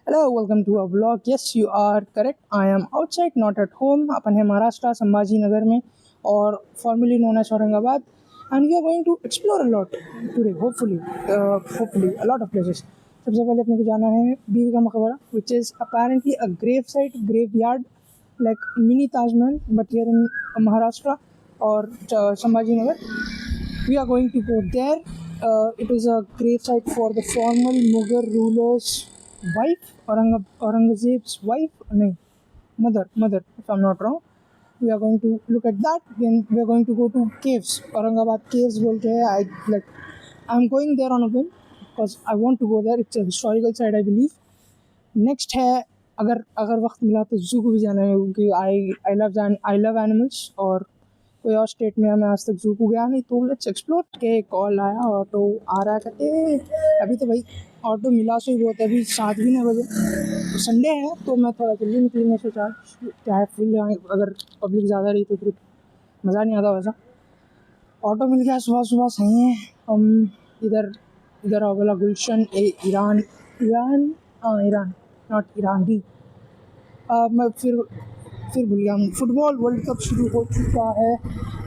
Hello, welcome to our vlog. Yes, you are correct. I am outside, not at home. अपन है महाराष्ट्र संभाजी नगर में और formerly known as Aurangabad, and we are going to explore a lot today. Hopefully, a lot of places. सबसे पहले अपने को जाना है बीवी का मकबरा, which is apparently a graveyard, like mini Taj Mahal, but here in Maharashtra or Sambhaji Nagar. We are going to go there. It is a grave site for the former Mughal ruler's wife, Aurangzeb's wife, no, mother, if I'm not wrong. We are going to look at that. Then we are going to go to caves. Aurangabad caves बोलते हैं. I'm going there on a whim because I want to go there. It's a historical site, I believe. Next है अगर वक्त मिला तो जू को भी जाना है क्योंकि I love animals और कोई और स्टेट में मैं आज तक जू को गया नहीं, तो लेट्स एक्सप्लोर के कॉल आया, ऑटो आ रहा है, कहते अभी तो भाई ऑटो मिला से ही बहुत है, अभी 7 बजे संडे है तो मैं थोड़ा जल्दी निकली, मैं सोचा क्या है फुल अगर पब्लिक ज़्यादा रही तो फिर मज़ा नहीं आता। वैसा ऑटो मिल गया सुबह सुबह, सही है। हम इधर वाला गुलशन ईरान नॉट ईरान ही। मैं फिर भूल गया। फुटबॉल वर्ल्ड कप शुरू हो चुका है।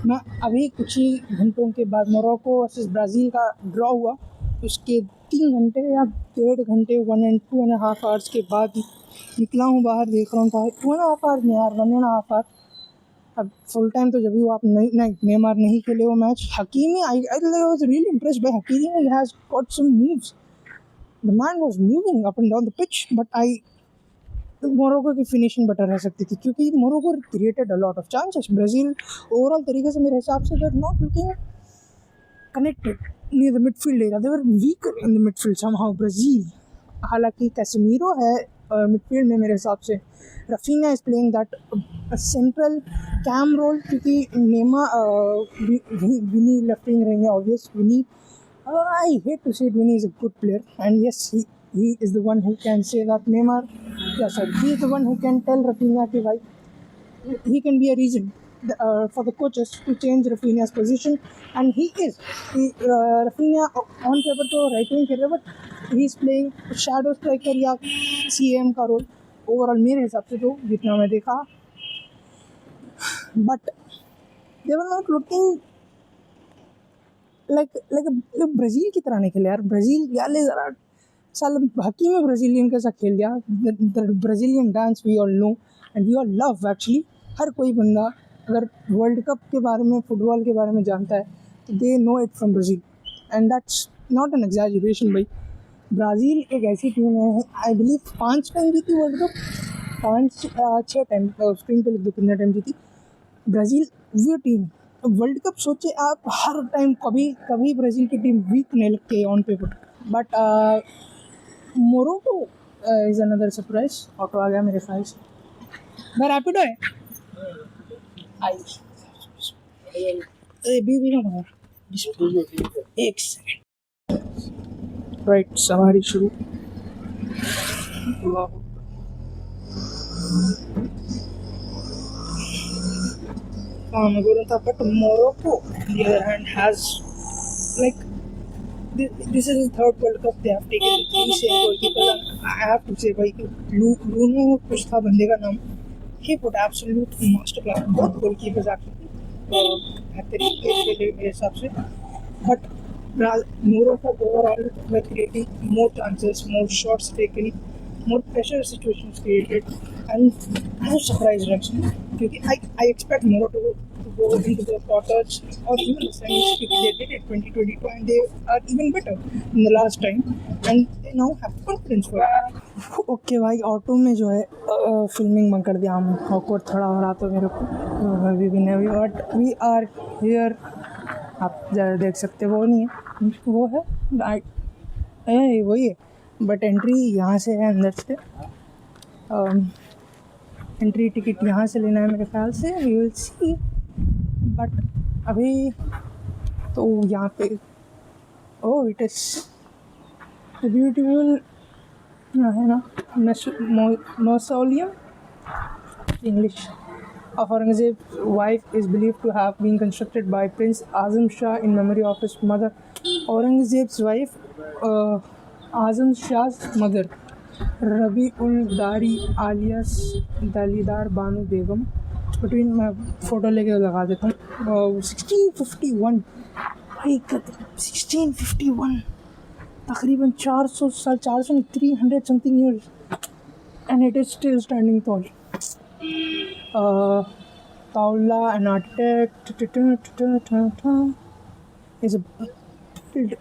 मैं अभी कुछ ही घंटों के बाद मोरक्को वर्सेस ब्राज़ील का ड्रॉ हुआ, उसके 3 घंटे या 1.5 घंटे 1.5 आवर्स के बाद निकला हूँ बाहर, देख रहा हूँ 2.5 आवर्स नहीं यार, 1.5 आवर। अब फुल टाइम तो जब भी आप नहीं नेमार नहीं खेले वो match. Hakimi I was really impressed by Hakimi, he has got some moves, the man was moving up and down the pitch, but Morocco की फिनिशिंग बेटर रह सकती थी क्योंकि Morocco created a lot of chances. Brazil overall तरीके से मेरे हिसाब से they not looking connected near the midfield area, they were weaker in the midfield somehow Brazil. हालांकि कैसेमीरो है मिडफील्ड में मेरे हिसाब से, Raphinha is playing that central cam role क्योंकि विनी लेफ्ट विंग रहेंगे obvious. Vini, I hate to say it, Vinny is a good player, and yes, he is the one who can say that Neymar, he is the one who can tell Rafinha कि भाई he can be a reason for the coaches to change Rafinha's position, and he is. Rafinha on paper तो right wing खेल रहा है, but he is playing shadow striker या CM का role overall मेरे हिसाब से तो जितना मैं देखा, but they were not looking like Brazil की तरह नहीं खेले यार। ब्राज़ील यार ज़रा साल हकी में ब्राज़ीलियन के साथ खेल दिया। The Brazilian dance we all know and we all love actually. हर कोई बंदा अगर वर्ल्ड कप के बारे में, फुटबॉल के बारे में जानता है तो they know it from Brazil, and that's not an exaggeration भाई। ब्राज़ील एक ऐसी टीम है, आई बिलीव 5 टाइम जीती वर्ल्ड कप, 5-6 टाइम, स्क्रीन पे लिख दो कितने टाइम जीती ब्राज़ील। वो टीम वर्ल्ड कप सोचे आप, हर टाइम कभी ब्राज़ील की टीम वीक नहीं लगती है on paper, but Morocco is another surprise. Auto आ गया मेरे ख्याल से, मैं रैपिडो है बीवी का एक सेकेंड। राइट, सवारी शुरू। But Morocco, on the other hand, has like this is the third World Cup they have taken with 3 same goalkeepers. I have to say, भाई Bruno कुछ था बंदे का नाम, he put absolute masterclass, both goalkeepers actually बेहतरीन खेले मेरे हिसाब से। But Morocco overall were creating more chances, more shots taken, more pressure situations created, and I was surprised actually क्योंकि I expect Morocco to go into the quarters or even the semis because they did it 2022 and they are even better than the last time and they now have confidence for it. Okay भाई, auto में जो है filming बंद कर दिया हम, awkward थोड़ा हो रहा तो मेरे को अभी भी नहीं, बट वी आर हियर। आप ज़्यादा देख सकते वो नहीं है, वो है वही है, बट एंट्री यहाँ से है अंदर से। एंट्री टिकट यहाँ से लेना है मेरे ख्याल से, वी विल सी। बट अभी तो यहाँ पे ओह इट इज़ ब्यूटीफुल है ना, mausoleum English of Aurangzeb's wife is believed to have been constructed by Prince Azam Shah in memory of his mother. Aurangzeb's wife, Azam Shah's mother, रबी उल दारी आलियस दलीदार Bano Begum between, मैं photo लेके लगा देता हूँ। 1651 भाई, 1651 तकरीबन 400 साल, 400 300 something years, and it is still standing tall. Paula, an architect, is a build.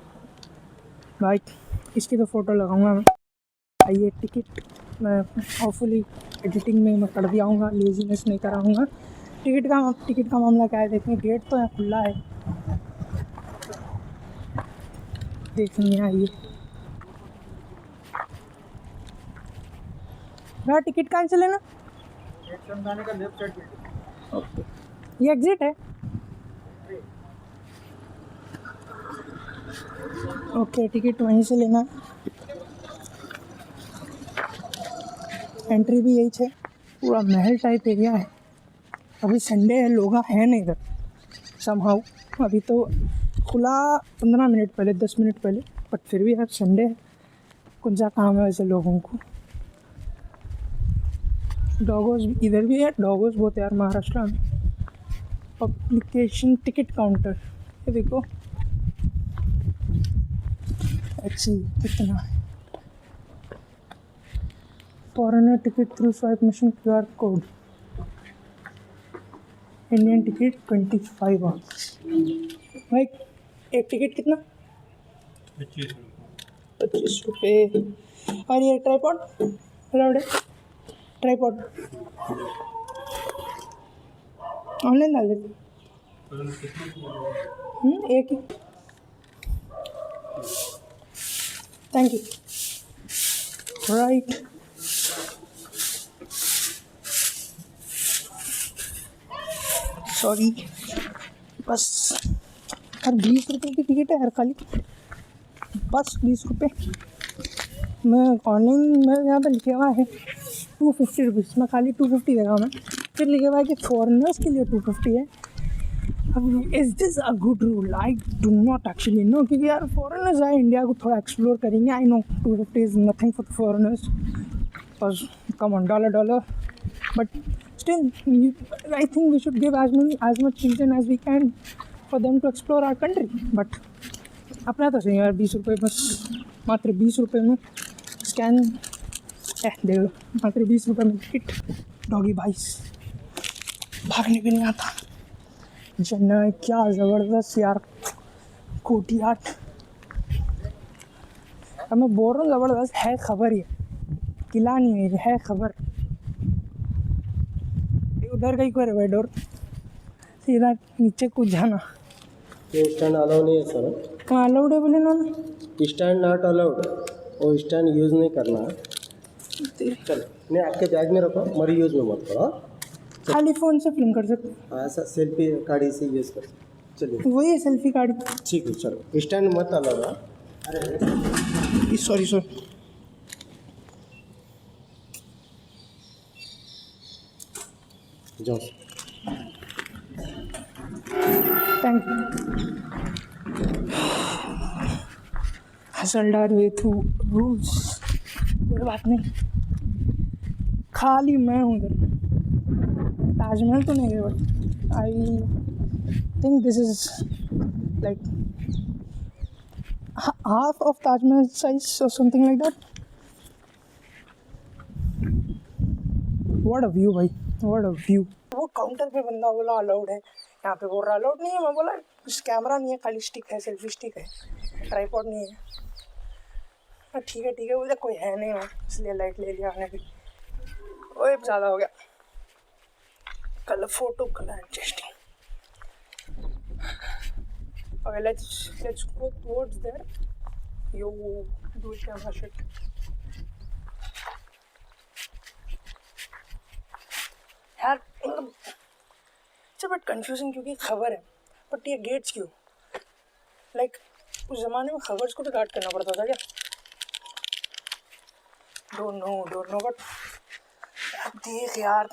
भाई इसकी तो फ़ोटो लगाऊंगा मैं। आइए टिकट मैं होपफुली एडिटिंग में मैं कर दिया हूँगा, लेजीनेस नहीं कराऊँगा। टिकट का मामला क्या है देखें, गेट तो यहाँ खुला है, देखिए आइए। भैया टिकट कहाँ से लेना? का लेफ्ट साइड। ओके, ये एग्जिट है। ओके, टिकट वहीं से लेना है। एंट्री भी यही है, पूरा महल टाइप एरिया है। अभी संडे है, लोग हैं नहीं इधर समहाउ। अभी तो खुला 15 मिनट पहले, 10 मिनट पहले, बट फिर भी यार संडे है, कुछ जा काम है वैसे लोगों को। डॉगोस इधर भी है, डॉगोस बहुत यार महाराष्ट्र में। पब्लिकेशन टिकट काउंटर, ये देखो अच्छी कितना है। Foreigner ticket through swipe machine, QR code. Indian ticket 25 भाई, एक टिकट कितना? 25 रुपये। और ये ट्राईपॉड अलाउड है? ट्राईपॉड ऑनलाइन डाल देते, एक ही, थैंक यू। राइट, सॉरी, बस यार 20 रुपये की टिकट है यार खाली, बस 20 रुपये। मैं ऑनलाइन में यहाँ पर लिखे हुआ है 250 रुपीज़, मैं खाली 250 देगा मैं। फिर लिखे हुआ है कि फॉरेनर्स के लिए 250 है। अब is this a good rule? I do not actually know, क्योंकि यार फॉरेनर्स आए इंडिया को थोड़ा एक्सप्लोर करेंगे। I know 250 is nothing for the foreigners, बस come on dollar, but still I think we should give as much reason as we can for them to explore our country. But अपना तो सही यार, 20 रुपये बस, मात्र 20 रुपये में स्कैन दे लो, मात्र 20 रुपये में टिकट। डॉगी बाइस, भागने भी नहीं आता। चेन्नई क्या ज़बरदस्त यार, कोटियाट। अब मैं बोल रहा हूँ ज़बरदस्त है, खबर ये किला नहीं है खबर। उधर कहीं को भाई डोर, सीधा नीचे कूद जाना। ये स्टैंड अलाउ नहीं है सर। कहाँ अलाउड है बोले ना? स्टैंड नॉट अलाउड, वो स्टैंड यूज़ नहीं करना। चलो नहीं, आपके बैग में रखो, मरी यूज़ में मत करो। खाली फ़ोन से फिल्म कर सकते, ऐसा सेल्फी गाड़ी से यूज़ कर। चलिए वही है सेल्फी गाड़ी। ठीक है, चलो स्टैंड मत अलाउ है। अरे सॉरी जाओ, thank you. Hustled our way through rules, कोई बात नहीं। खाली मैं हूँ उधर, ताजमहल तो नहीं गए, but I think this is like half of Taj Mahal size और something like that. What a view भाई, व्हाट अ व्यू। वो काउंटर पे बंदा बोला अलाउड है, यहाँ पे बोल रहा अलाउड नहीं है। मैं बोला कैमरा नहीं है, खाली स्टिक है, सेल्फी स्टिक है, ट्राईपॉड नहीं है। ठीक है बोले कोई है नहीं वहाँ, इसलिए लाइट ले लिया मैंने भी। ओए ज़्यादा हो गया, colour photo colour adjusting. Okay, let's go towards there. Yo, dual camera shit. यार मतलब इट्स बट कंफ्यूजिंग, क्योंकि खबर है बट ये गेट्स क्यों? लाइक उस ज़माने में खबर्स को तो गार्ड करना पड़ता था क्या? डोंट नो बट देख यार,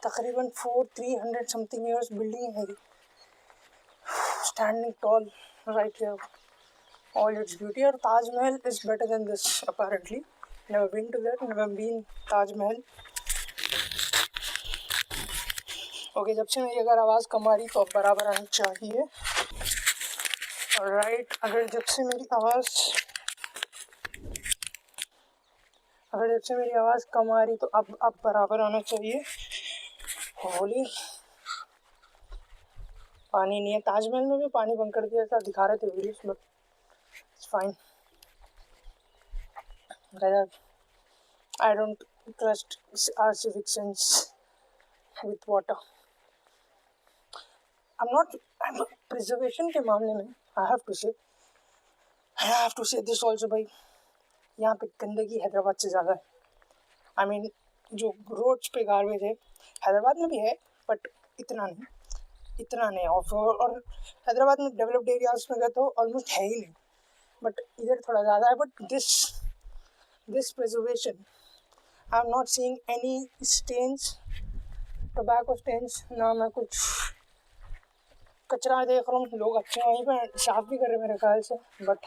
तकरीबन 300 समथिंग ईयर्स बिल्डिंग है, standing tall right here, all its beauty. और Taj Mahal is better than this apparently. never been to that, never been Taj Mahal. Okay, जब से मेरी अगर आवाज़ कम आ रही तो अब बराबर आनी चाहिए। राइट, अगर जब से मेरी आवाज़ कम आ रही तो अब बराबर आना चाहिए। होली पानी नहीं है। ताजमहल में भी पानी बंद कर दिया, ऐसा दिखा रहे थे videos, but it's fine. I don't trust our civic sense with water. I'm preservation के मामले में I have to say this also भाई, यहाँ पे गंदगी हैदराबाद से ज़्यादा है। आई मीन जो रोड्स पे गार्बेज है हैदराबाद में भी है, बट इतना नहीं। और हैदराबाद में डेवलप्ड एरियाज में गए तो ऑलमोस्ट है ही नहीं, बट इधर थोड़ा ज़्यादा है। But this preservation I am not seeing any stains, tobacco stains, ना मैं कुछ कचरा देख रहा हूँ। लोग अच्छे वहीं पर साफ भी कर रहे मेरे ख्याल से, बट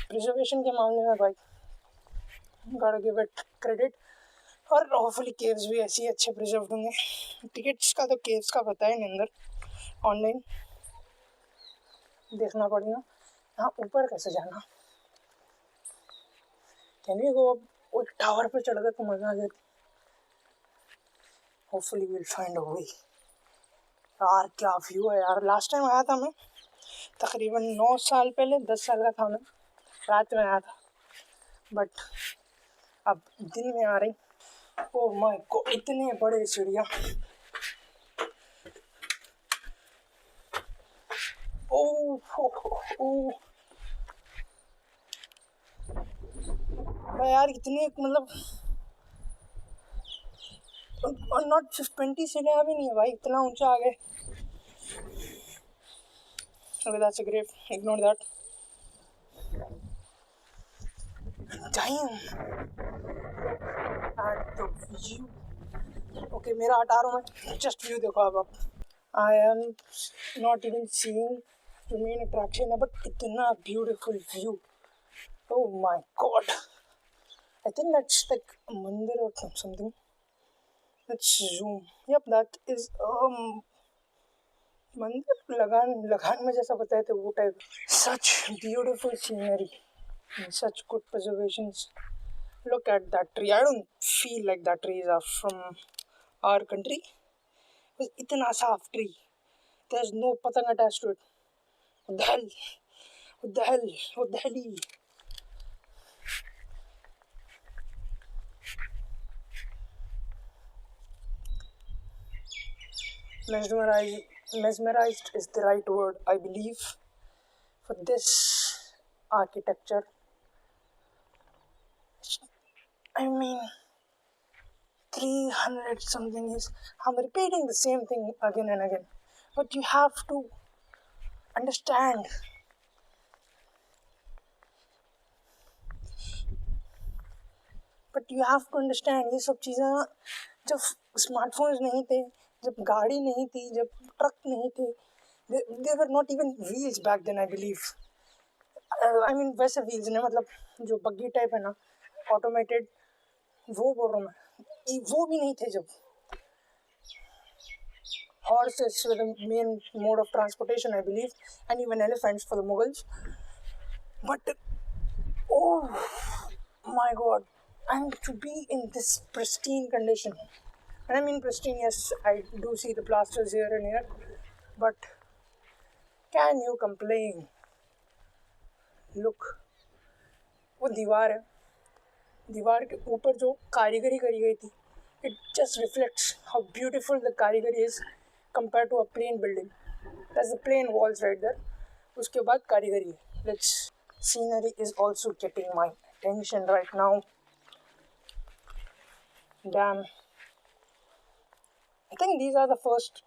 प्रिजर्वेशन के मामले में भाई गॉट गिव इट क्रेडिट। और होपफुली केव्स भी ऐसे ही अच्छे प्रिजर्व होंगे। टिकट्स का तो केव्स का पता है नहीं, अंदर ऑनलाइन देखना पड़ेगा। हाँ, ऊपर कैसे जाना, कैन वी गो अप? वो टावर पे चढ़ गए तो मज़ा आ जाती। होपफुली विल फाइंड अ वे। यार क्या व्यू है यार। लास्ट टाइम आया था मैं तकरीबन 9 साल पहले, 10 साल का था मैं, रात में आया था, बट अब दिन में आ रही। ओह माय गॉड, इतने बड़े चिड़िया। ओह यार, इतने मतलब नॉट 20 सीढ़ियाँ भी नहीं है भाई, इतना ऊंचा आ गए। Okay, that's a great. Ignore that. Damn. And the view. Okay, मेरा हटा रहा हूँ मैं। Just view देखो अब। I am not even seeing the main attraction, but इतना beautiful view. Oh my God. I think that's like a mandir or something. Let's zoom. Yep, that is मंदिर। लगान में जैसा बताए थे वो type. Such beautiful scenery. Such good preservations. Look at that tree. I don't feel like that trees are from our country. It's itna saaf tree. There's no patang attached to it. What the hell? What the hell? What the hell? Mesmerized is the right word, I believe, for this architecture. I mean, 300 something years. I'm repeating the same thing again and again, but you have to understand. ये सब चीज़ें जब smartphones नहीं थे, जब गाड़ी नहीं थी, जब ट्रक नहीं थे, they were not even wheels back then, I believe. I mean वैसे wheels नहीं, मतलब जो बग्गी टाइप है ना, ऑटोमेटेड, वो बोल रहा हूँ मैं। वो भी नहीं थे जब। Horses were the main mode of transportation, I believe, and even elephants for the Mughals. But oh my God, and to be in this pristine condition, and I mean pristine, yes, I do see the plasters here and here, but can you complain? Look, वो दीवार है, दीवार के ऊपर जो कारीगरी करी गई थी, it just reflects how beautiful the कारीगरी is compared to a plain building. That's the plain walls right there. उसके बाद कारीगरी है. Let's scenery is also getting my attention right now. Damn. I think these are the first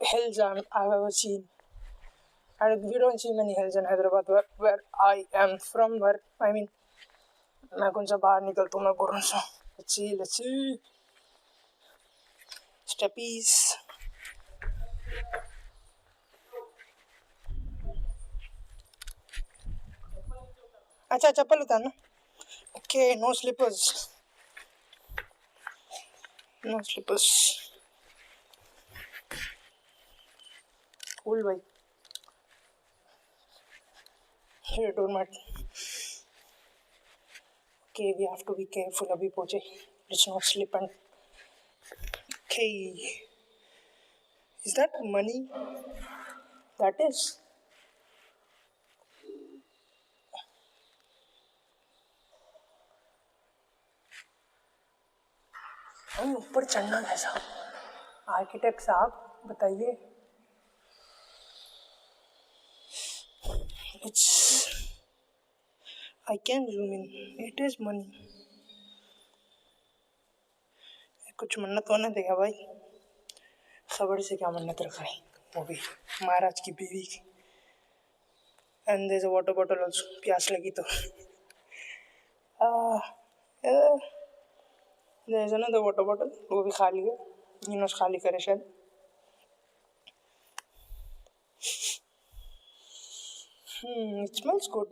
hills I've ever seen. And we don't see many hills in Hyderabad where I am from, I mean, मैं कौन सा बाहर निकलता हूँ, मैं बोल रहा हूँ. Let's see. Steppies. अच्छा, चप्पल उतारना. Okay, no slippers. No slippers. Cool, bhai. Here, doormat. Okay, we have to be careful. Abhi poche. Let's not slip and. Okay. Is that money? That is. हम ऊपर चढ़ना कैसा? आर्किटेक्ट साहब बताइए. It's. I can zoom in. It is money. कुछ मन्नत वन्नत है क्या भाई? खबर से क्या मन्नत रखा है? वो भी महाराज की बीवी की. And there's a water bottle also. प्यास लगी तो. There's another water bottle. वो भी खाली है. यूनुस खाली करे शायद. It smells good.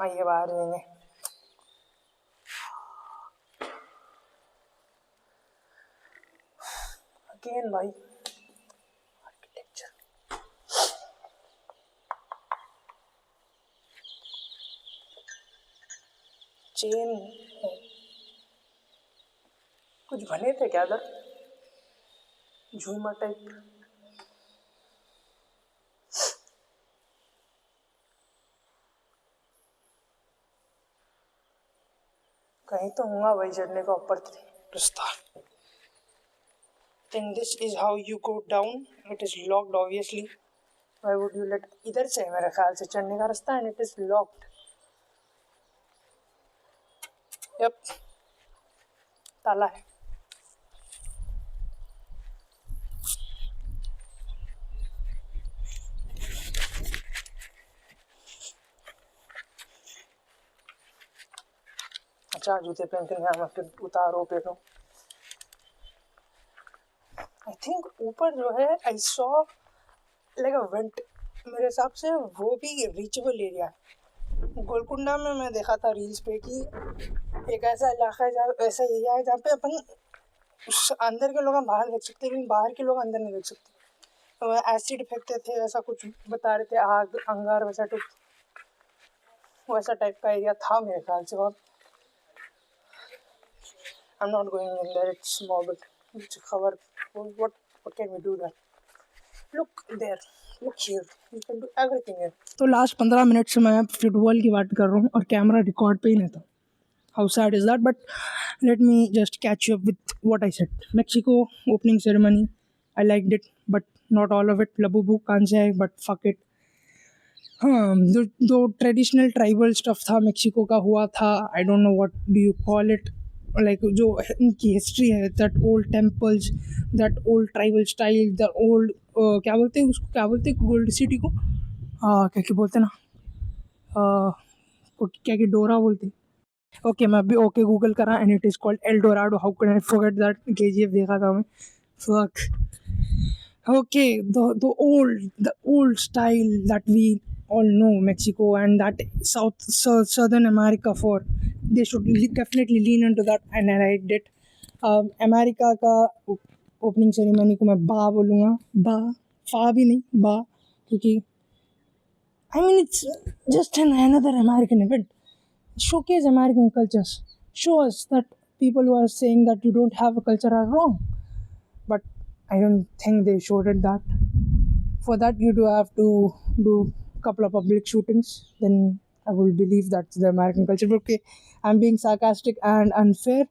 आइए बाहर जाएंगे. Again भाई. Architecture. चेन. कुछ बने थे क्या इधर? झूमर टाइप. कहीं तो होगा भाई चढ़ने का ऊपर रास्ता. Then this is how you go down. It is locked obviously. Why would you let? इधर से मेरे ख्याल से चढ़ने का रास्ता and it is locked. Yep. ताला है. अच्छा जूते पहनते हैं हम फिर उतारो पहनो. आई थिंक ऊपर जो है I saw like a went. मेरे हिसाब से वो भी रीचेबल एरिया है. गोलकुंडा में मैं देखा था रील्स पे कि एक ऐसा इलाका है जहाँ ऐसा एरिया है जहाँ पे अपन अंदर के लोग बाहर देख सकते हैं लेकिन बाहर के लोग अंदर नहीं देख सकते. एसिड फेंकते थे ऐसा कुछ बता रहे थे. आग अंगार वैसा टाइप का एरिया था मेरे ख्याल से. और I'm not going in there. It's morbid. It's खबर. What can we do there? Look there. Look here. You can do everything here. तो लास्ट 15 मिनट से मैं फुटबॉल की बात कर रहा हूँ और कैमरा रिकॉर्ड पे ही नहीं था. How sad is that? But let me just catch you up with what I said. Mexico opening ceremony. I liked it, but not all of it. Labubu can't say, but fuck it. हाँ जो traditional tribal stuff था Mexico का हुआ था. I don't know what do you call it. Like जो उनकी history है that old temples that old tribal style the old क्या बोलते हैं उसको. क्या बोलते हैं गोल्ड सिटी को? क्या क्या बोलते हैं ना. क्या क्या डोरा बोलते हैं. ओके मैं अभी ओके गूगल करा and it is called L Dorado. How can I forget that. KGF देखा था मैं. Fuck. Okay, the old style that we all know Mexico and that Southern America for. They should definitely lean into that and I did. America का opening ceremony को मैं बा बोलूँगा. बा फा भी नहीं बा क्योंकि I mean it's just another American event. Showcase American cultures. Show us that people who are saying that you don't have a culture are wrong. But I don't think they showed it that. For that you do have to do a couple of public shootings. Then I will believe that's the American culture. But okay, I'm being sarcastic and unfair.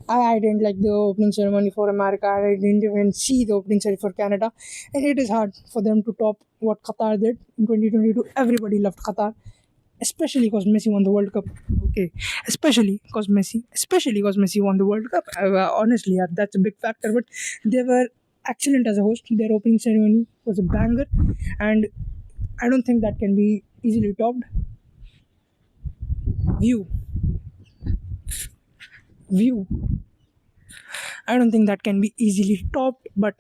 I didn't like the opening ceremony for America. I didn't even see the opening ceremony for Canada. And it is hard for them to top what Qatar did in 2022. Everybody loved Qatar. Especially because Messi won the World Cup. Okay, especially because Messi won the World Cup. Honestly, yeah, that's a big factor. But they were excellent as a host. Their opening ceremony was a banger, and I don't think that can be easily topped. View. I don't think that can be easily topped, but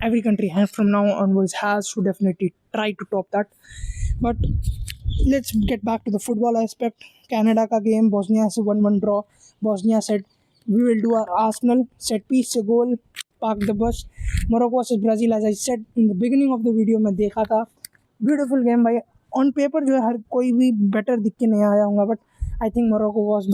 every country from now onwards has to definitely try to top that. But let's get back to the football aspect. Canada का game, Bosnia से 1-1 draw. Bosnia said we will do our Arsenal, set piece से goal, park the bus. Morocco versus Brazil, as I said in the beginning of the video, मैं देखा था, beautiful game भाई. On paper जो है हर कोई भी better दिख के नहीं आया होगा, but I think Morocco was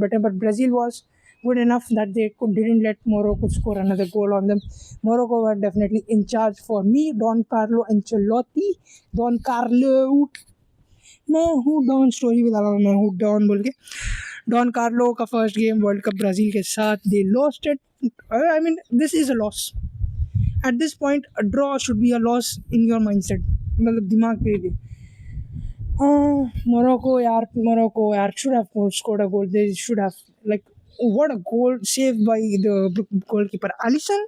better, but Brazil was good enough that they didn't let Morocco score another goal on them. Morocco were definitely in charge for me. Don Carlo Ancelotti, Don Carlo, मैं हूँ don, story बता रहा हूँ, मैं हूँ don बोल के. Don Carlo का first game world cup Brazil के साथ, they lost it. I mean this is a loss. At this point a draw should be a loss in your mindset, मतलब दिमाग पे भी. Morocco यार should have scored a goal. They should have, like, what a goal saved by the goalkeeper. Alisson,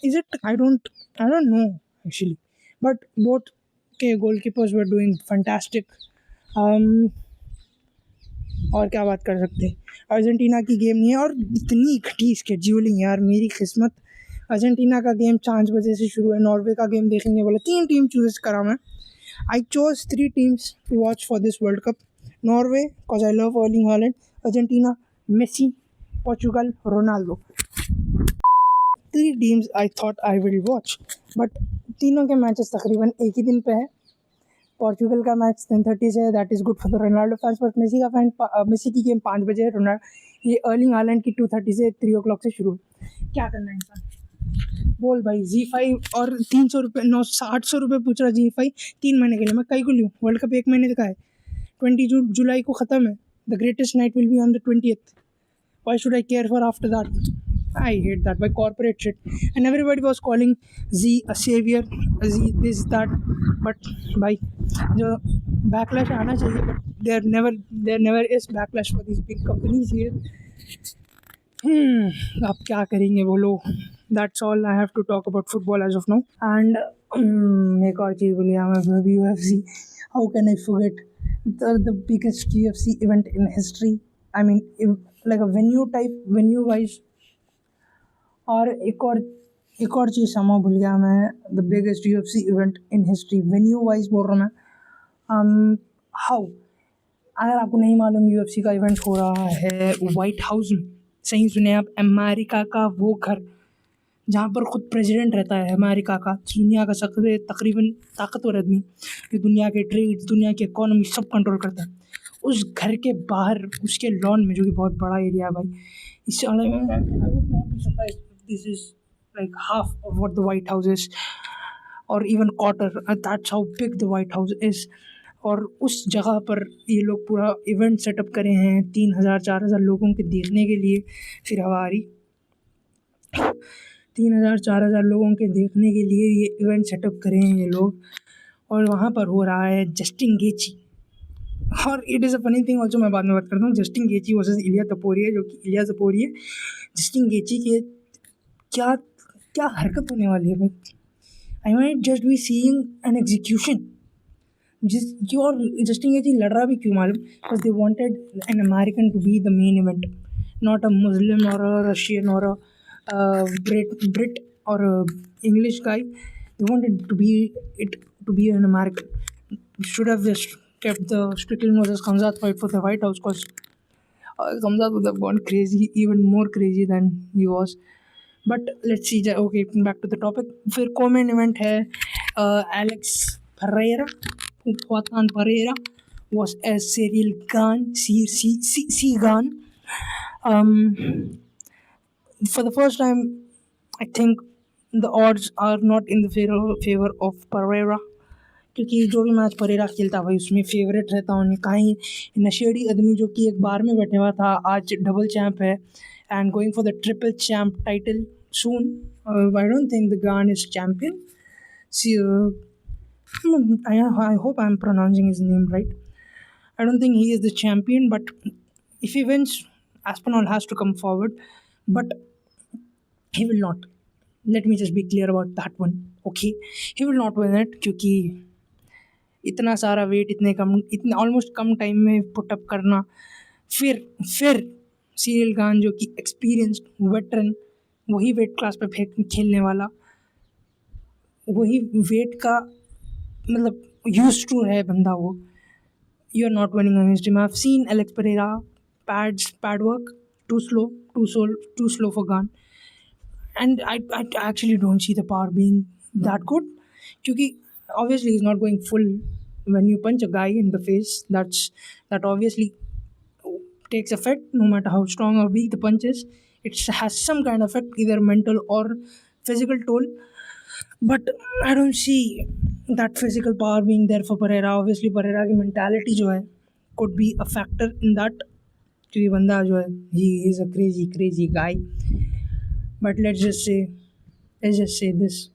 is it? I don't know actually, but both goalkeepers were doing fantastic. और क्या बात कर सकते हैं. अर्जेंटीना की game नहीं है, और इतनी घटी स्केड्यूलिंग यार, मेरी किस्मत. अर्जेंटीना का गेम 5 बजे से शुरू है, नॉर्वे का गेम देखेंगे बोले. 3 टीम चूज करा मैं. I chose 3 teams to watch for this World Cup. Norway, because I love Erling Haaland. Argentina, Messi. Portugal, Ronaldo. 3 teams I thought I will watch. But तीनों के मैचेस तकरीबन एक ही दिन पे है. पोर्चुगल का मैच 10:30 से है, that is good for the Ronaldo fans. But Messi की गेम 5 बजे है. ये अर्लिंग हालैंड की 2:30 से 3 o'clock से शुरू है. क्या करना है इंसान, बोल भाई. Z5 और 300 रुपये, 800 रुपये पूछ रहा Z5 3 महीने के लिए. मैं कहीं को लूँ, वर्ल्ड कप 1 महीने का है. 20 जुलाई को ख़त्म है. The greatest night will be on the 20th. Why should I care for after that? I hate that by corporate shit. And everybody was calling Z a savior, Z this that, but भाई जो backlash आना चाहिए, but there never is backlash for these big companies here. अब क्या करेंगे बोलो. That's all I have to talk about football as of now. And एक और चीज़ बोली मैं, UFC. How can I forget the biggest UFC event in history? I mean, like a venue wise. और एक और चीज़ समा भूल गया मैं. The biggest UFC event in history, venue wise बोल रहा हूँ मैं. हाउ, अगर आपको नहीं मालूम, UFC का इवेंट हो रहा है वाइट हाउस में. सही सुने आप, अमेरिका का वो घर जहाँ पर खुद प्रेसिडेंट रहता है अमेरिका का, दुनिया का सबसे तकरीबन ताकतवर आदमी, जो दुनिया के ट्रेड, दुनिया की इकोनॉमी सब कंट्रोल करता है. उस घर के बाहर, उसके लॉन में, जो कि बहुत बड़ा एरिया है भाई, इससे this is like half of what the White House is, or even quarter. That's how big the White House is. और उस जगह पर ये लोग पूरा इवेंट सेटअप करे हैं 3,000-4,000 लोगों के देखने के लिए. फिर हमारी 3,000-4,000 लोगों के देखने के लिए ये इवेंट सेटअप करे हैं ये लोग. और वहाँ पर हो रहा है जस्टिन गेची. और it is a funny thing also, मैं बाद में बात करता हूँ. जस्टिन गेची वर्सेस इलिया तपोरिया, जो कि इलिया तपोरिया जस्टिन गेची के क्या हरकत होने वाली है भाई. I might just be seeing an execution. और जस्टिन गेची लड़ रहा भी क्यों मालूम? Because they wanted an American to be the main event, not a Muslim or a Russian or a Brit or English guy. They wanted to be an American. Should have just kept the Strickland versus Khamzat fight for the White House, because Khamzat would have gone crazy, even more crazy than he was. But let's see. Okay, back to the topic. फिर co-main event है Alex Pereira, Juan Pereira was as Cyril Gane, Gane. For the first time, I think the odds are not in the favor of Pereira, क्योंकि जो भी match Perera खेलता भाई उसमें favourite रहता हूँ. कहीं नशेड़ी आदमी जो कि एक बार में बैठे हुआ था, आज डबल चैम्प है and going for the triple champ title soon. I don't think the Gane is champion. I hope I'm pronouncing his name right. I don't think he is the champion, but if he wins, Aspinall has to come forward, but he will not. Let me just be clear about that one. Okay, he will not win it, क्योंकि इतना सारा wait इतने almost कम time में put up करना. फिर serial गान जो कि एक्सपीरियंस्ड वेटरन, वही वेट क्लास पे खेलने वाला, वही वेट का मतलब used to है बंदा वो. You're not winning against him. I've seen Alex Pereira pad work too slow for Gane, and I actually don't see the power being that good. Because obviously he's not going full. When you punch a guy in the face, that obviously takes effect. No matter how strong or weak the punch is, it has some kind of effect, either mental or physical toll. But I don't see that physical power being there for Pereira. Obviously Pereira की mentality जो है could be a factor in that. क्योंकि बंदा जो है he is a crazy guy. But let's just say this,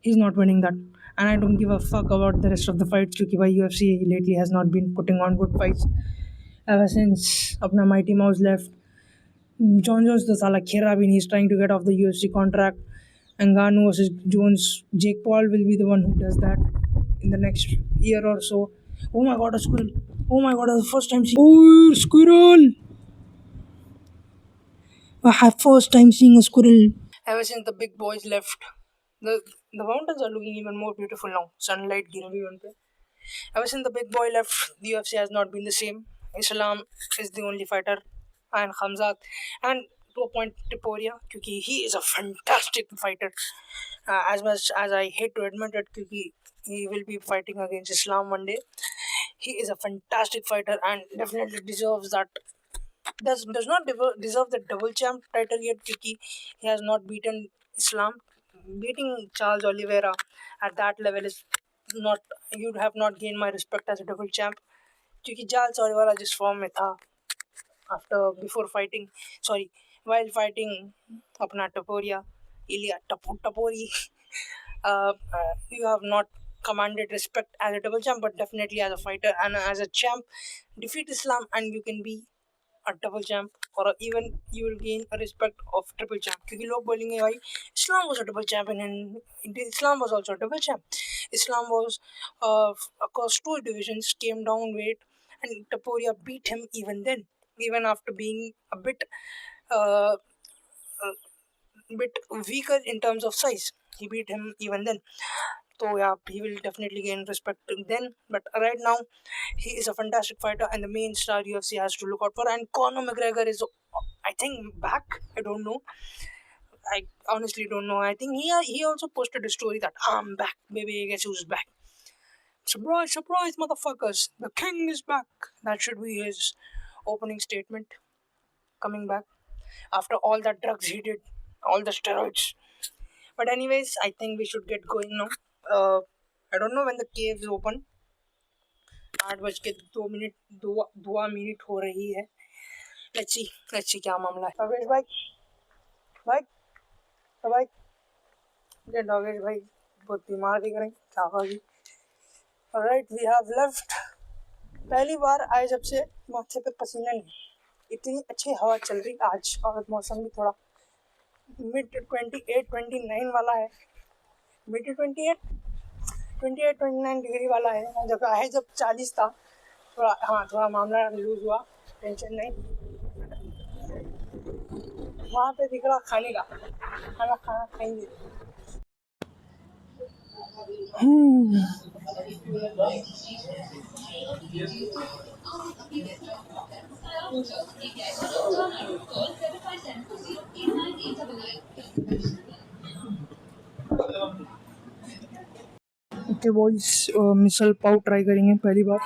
he's not winning that, and I don't give a fuck about the rest of the fights क्योंकि भाई UFC lately has not been putting on good fights ever since अपना Mighty Mouse left. John Jones तो साला खेरा भी नहीं. He's trying to get off the UFC contract. And Ngannou versus Jones, Jake Paul will be the one who does that in the next year or so. Oh my god, a squirrel! Oh my god, that's the first time seeing. Oh, squirrel! First time seeing a squirrel. Ever since the big boys left, the mountains are looking even more beautiful now. Sunlight गिर रही है उन पे. Ever since the big boy left, the UFC has not been the same. Islam is the only fighter, and Khamzat, and to a point Topuria, because he is a fantastic fighter. As much as I hate to admit it, because he will be fighting against Islam one day, he is a fantastic fighter and definitely deserves that. Does not deserve the double champ title yet, because he has not beaten Islam. Beating Charles Oliveira at that level is not, you'd have not gained my respect as a double champ. क्योंकि Charles Oliveira जिस form में था while fighting अपना Topuria Iliya टपोरी, you have not commanded respect as a double champ, but definitely as a fighter and as a champ. Defeat Islam and you can be a double champ, or even you will gain a respect of triple champ. क्योंकि लोग बोलेंगे भाई Islam was a double champ and Islam was also a double champ. Islam was across two divisions, came down weight, and Taporia beat him even then, even after being a bit weaker in terms of size. He beat him even then. So yeah, he will definitely gain respect then. But right now, he is a fantastic fighter and the main star UFC has to look out for. And Conor McGregor is, I think, back. I don't know. I honestly don't know. I think he also posted a story that I'm back, baby. Guess who's back? Surprise, surprise, motherfuckers! The king is back. That should be his opening statement. Coming back after all the drugs he did, all the steroids. But anyways, I think we should get going now. I don't know when the caves open. 8:02 2 minute हो रही है. Let's see क्या मामला है. Yogesh भाई, ये योगेश भाई बहुत बीमार दिख रहे हैं. क्या होगी? Alright, we have left. पहली बार आए जब से माथे पे पसीना नहीं. इतनी अच्छी हवा चल रही आज और मौसम भी थोड़ा mid 28-29 वाला है. mid 28-29 डिग्री वाला है. जब आए जब 40 था, थोड़ा मामला लूज हुआ. टेंशन नहीं. वहाँ पे दिख रहा खाने का, खाना खाएंगे. Okay boys, misal pav try करेंगे पहली बार.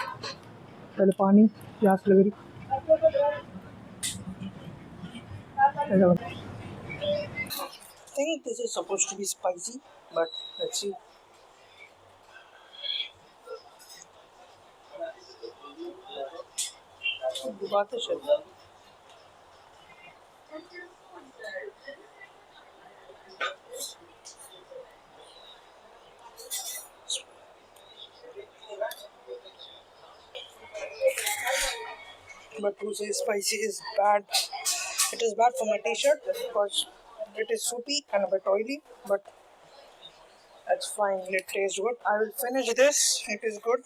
पहले पानी, प्यास लग रही. I think this is supposed to be spicy, but let's see. बात है शायद. But who says spicy is bad? It is bad for my t-shirt because it is soupy and a bit oily, but that's fine. It tastes good. I will finish this. It is good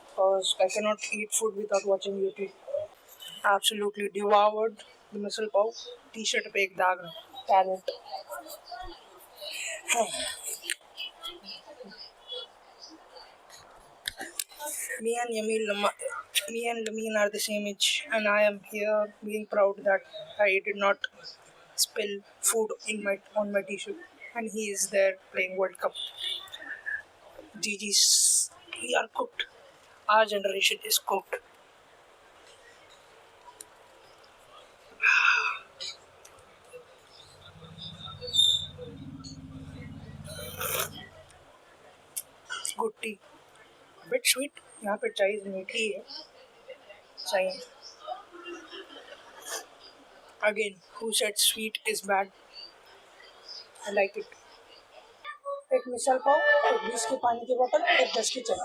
because I cannot eat food without watching YouTube. Absolutely devoured the misal pav. T-shirt पे एक दाग है. Talent. Me and Lamine are the same age, and I am here being proud that I did not spill food on my t-shirt, and he is there playing World Cup. GG's, we are cooked. Our generation is cooked. Good tea, bit sweet. यहाँ पे चाय मीठी है. चाय. Again, who said sweet is bad? I like it. एक मिसल पाव, एक 20 की पानी की बोतल, एक 10 की चाय.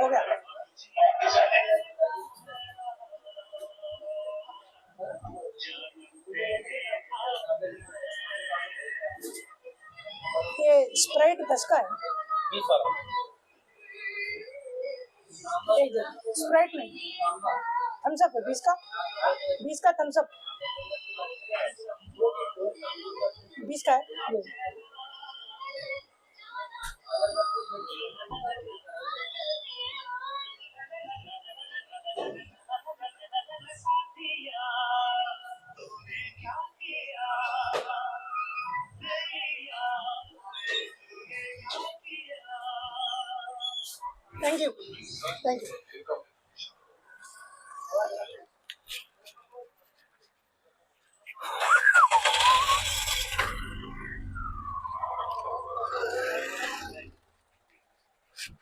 हो गया. ये स्प्राइट 10 का है. एक स्प्राइट नहीं, थम्स अप है 20 का थम्स अप 20 का है. Thank you. Thank you.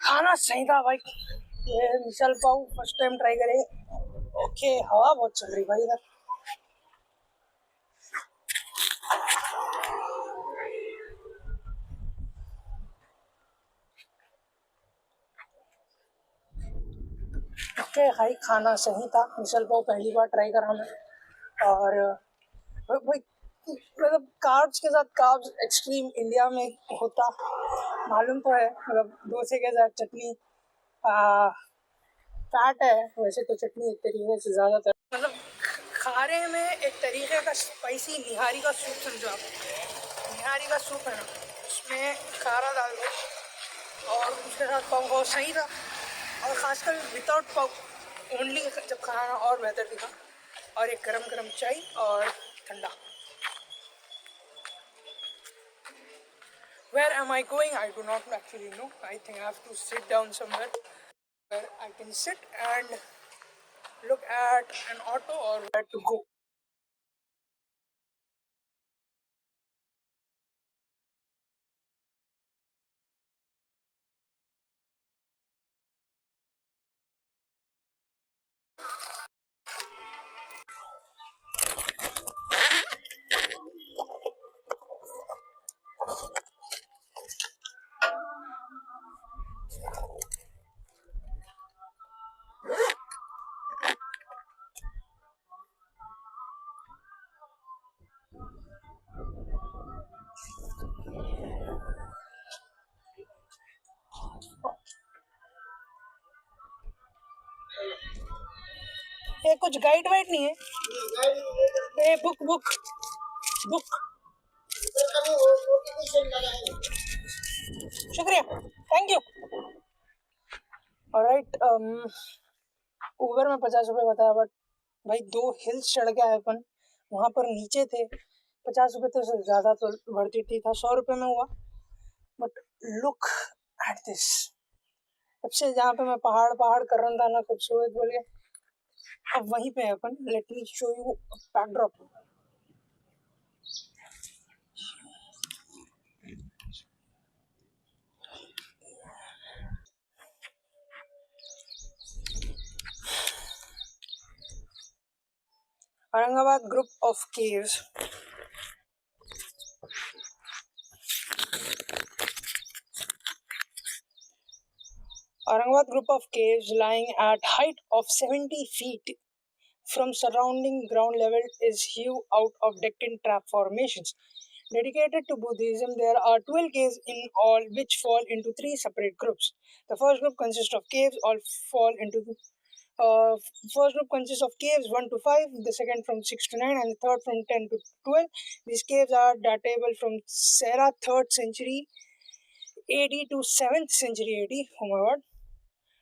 खाना सही था भाई. ये misal pav first time try करें. ओके, हवा बहुत चल रही भाई इधर. ओके भाई, खाना सही था. मिसल पाव पहली बार ट्राई करा मैं. और भाई मतलब कार्ब्स के साथ कार्ब्स एक्सट्रीम इंडिया में होता मालूम तो है. मतलब डोसे के साथ चटनी फैट है. वैसे तो चटनी एक तरीके से ज़्यादातर मतलब खारे में एक तरीके का स्पाइसी निहारी का सूप समझो आप. निहारी का सूप है ना, उसमें खारा डाल दो और उसके साथ पाव बहुत सही था. और ख़ासकर विदाउट पाव ओनली जब खाना और बेहतर दिखा. और एक गरम गरम चाय और ठंडा. Where am I going? I do not actually know. I think I have to sit down somewhere where I can sit and look at an auto or where to go. ये कुछ गाइड वाइड नहीं है. ये book book book. शुक्रिया. Thank you. Alright. Uber में 50 रुपये बताया, but भाई 2 हिल्स चढ़ के आए अपन. वहाँ पर नीचे थे 50 रुपये तो ज़्यादा तो बढ़ती थी था. 100 रुपये में हुआ. But look at this. सबसे जहाँ पे मैं पहाड़ पहाड़ कर रहा था ना, खूबसूरत बोल के, अब वहीं पे है अपन. Let me show you backdrop. Aurangabad group of caves. Aurangabad group of caves lying at height of 70 feet from surrounding ground level is hewed out of Deccan trap formations. Dedicated to Buddhism, there are 12 caves in all, which fall into 3 separate groups. The first group consists of caves, all fall into first group consists of caves 1 to 5, the second from 6 to 9, and the third from 10 to 12. These caves are datable from Sera 3rd century AD to 7th century AD. Oh my god.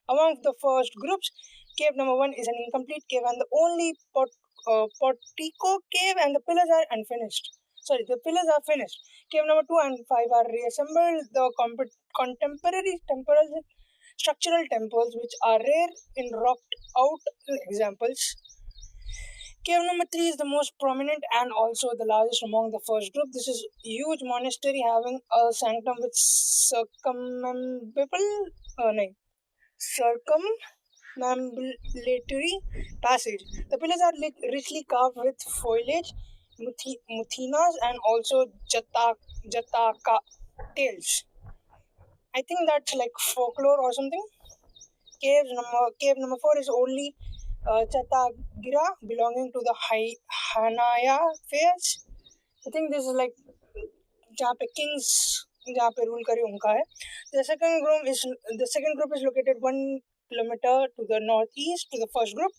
Among the first groups, cave number 1 is an incomplete cave and the only portico cave, and the pillars are unfinished. Sorry, the pillars are finished. Cave number 2 and 5 are reassembled. The contemporary temporal structural temples, which are rare in rocked out examples. Cave number 3 is the most prominent and also the largest among the first group. This is a huge monastery having a sanctum with circumambulatory passage. The pillars are richly carved with foliage, muthinas, and also jataka tales. I think that's like folklore or something. Cave number 4 is only Chatagira, belonging to the Hanaya phase. I think this is like जहाँ पे kings जहाँ पे rule करे उनका है. The second group is located 1 kilometer to the northeast to the first group.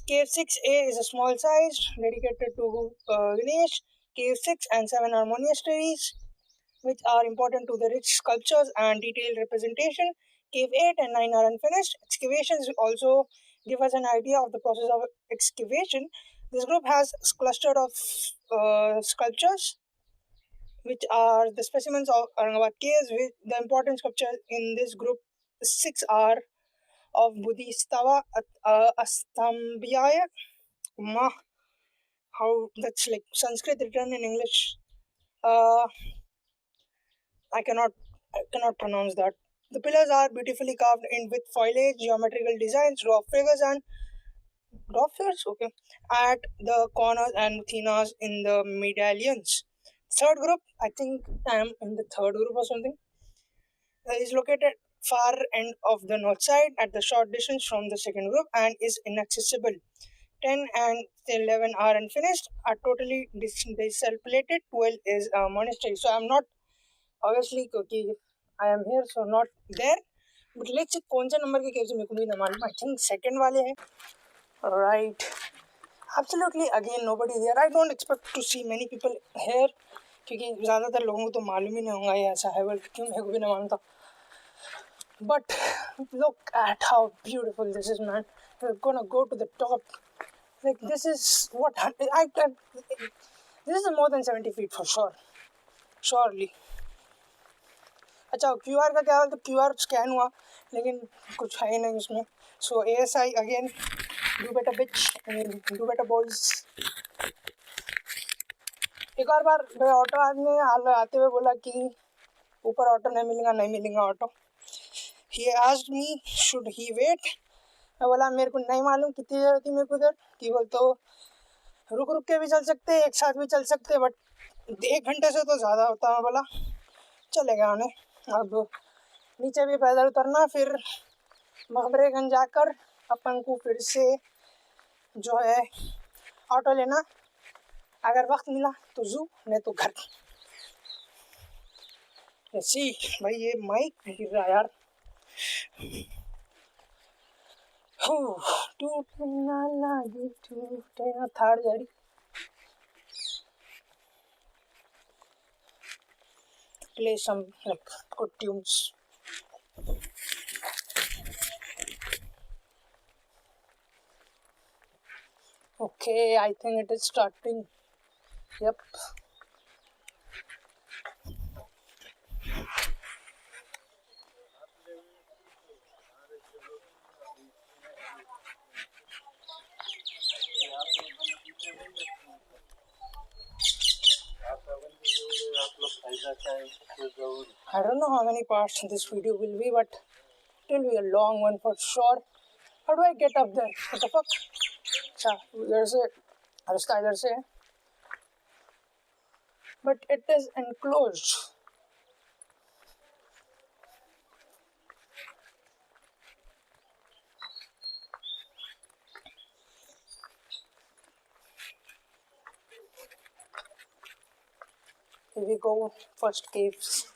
Cave 6A is a small size dedicated to Ganesh. Cave 6 and 7 are monasteries, which are important to the rich sculptures and detailed representation. Cave 8 and 9 are unfinished. Excavations also give us an idea of the process of excavation. This group has a cluster of sculptures, which are the specimens of Aurangabad caves. With the important sculptures in this group 6 are of Bodhisattva Astambhyaya. How that's like Sanskrit written in English. Uh, I cannot pronounce that. The pillars are beautifully carved in with foliage, geometrical designs, dwarf figures, okay, at the corners and muthinas in the medallions. Third group, I think I am in the third group or something, is located far end of the north side at the short distance from the second group and is inaccessible. 10 and 11 are unfinished, are totally desolated. 12 is a monastery. So I'm not obviously क्योंकि I am here so not there, but let's see कौन से number के केव से मेरे को भी ना मालूम. I think second वाले हैं. Right. Absolutely again nobody there. I don't expect to see many people here क्योंकि ज़्यादातर लोगों को तो मालूम ही नहीं होगा ये ऐसा है. बट क्यों मेरे को भी ना मालूम था. But look at how beautiful this is, man. We're gonna go to the top. Like this is what this is more than 70 feet for sure. Surely. अच्छा QR का क्या हुआ. तो QR स्कैन हुआ लेकिन कुछ है ही नहीं उसमें. So ASI again do better bitch do better boys. एक और बार ऑटो आदमी आते हुए बोला कि ऊपर ऑटो नहीं मिलेगा auto. He asked me should he wait. मैं बोला मेरे को नहीं मालूम कितनी देर होती मेरे को उधर. कि बोल तो रुक के भी चल सकते एक साथ भी चल सकते बट 1 घंटे से तो ज़्यादा होता. मैं बोला चलेगा उन्हें. अब नीचे भी पैदल उतरना फिर मकबरेगंज जाकर अपन को फिर से जो है ऑटो लेना. अगर वक्त मिला तो जू नहीं तो घर. सी भाई ये माइक गिर रहा यार. टूटना लगी टूटे ना थर्ड जारी. Play some like good tunes. Okay, I think it is starting. Yep. I don't know how many parts this video will be, but it will be a long one for sure. How do I get up there? What the fuck? अच्छा इधर से रास्ता इधर से है. But it is enclosed. Here we go. First caves.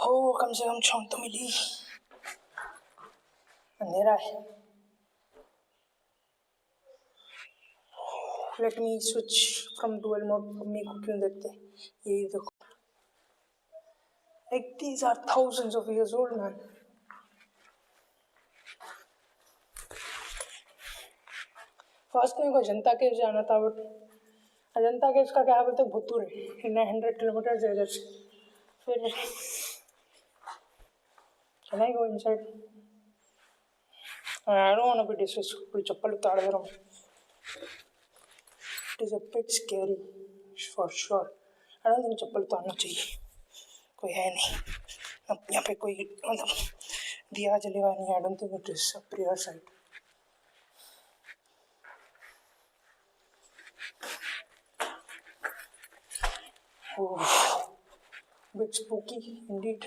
हो कम से कम छाँव तो मिली. अंधेरा है. Let me switch from dual mode. Mummy को क्यों देखते, यही देखो. Like these are thousands of years old, man. First मेरे को अजंता केव जाना था, बट अजंता केव का क्या बोलते बहुत दूर है, 900 किलोमीटर है इधर से. फिर can I go inside? I don't want to be disrespectful. चप्पल उतार दे रहा हूँ. It is a bit scary for sure. I don't think चप्पल उतारना चाहिए. कोई है नहीं. अब यहाँ पे कोई मतलब दिया जलेगा नहीं. I don't think it is a prayer site. Oh, bit spooky indeed.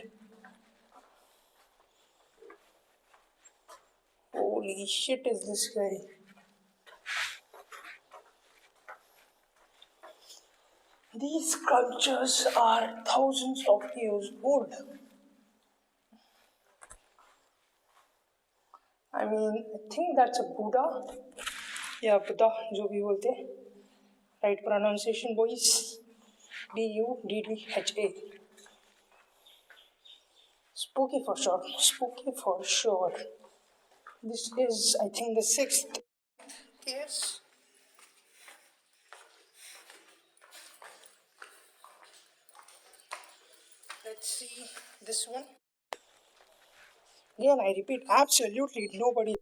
Holy shit, is this scary? These sculptures are thousands of years old. I mean, I think that's a Buddha. Yeah, Buddha, जो भी बोलते हैं. Right pronunciation, boys. Buddha. Spooky for sure. Spooky for sure. This is, I think, the 6th. Yes. Let's see this one. Again, I repeat, absolutely nobody.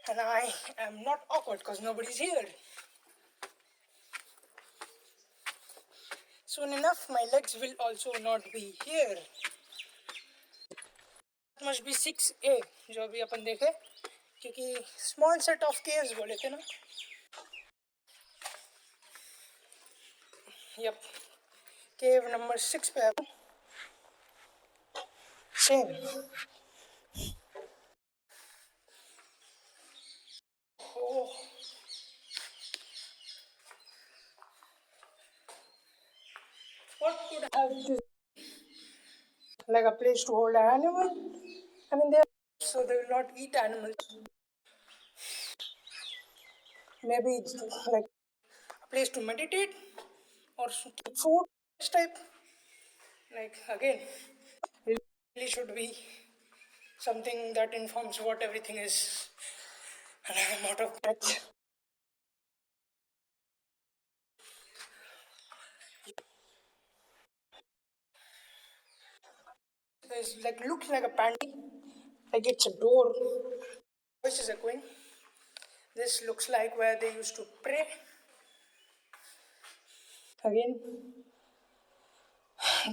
And I am not awkward because nobody's here. Soon enough, my legs will also not be here. It must be 6A, जो अभी अपन देखे, क्योंकि small set of caves बोले थे ना. Yep. Cave number 6 पे है. Same. Oh. What could have this? Like a place to hold an animal? I mean, so they will not eat animals. Maybe it's like a place to meditate or keep food, this type. Like, again, it really should be something that informs what everything is. And I'm out of breath. There's like looks like a panty, like it's a door. Voice is echoing. This looks like where they used to pray. Again,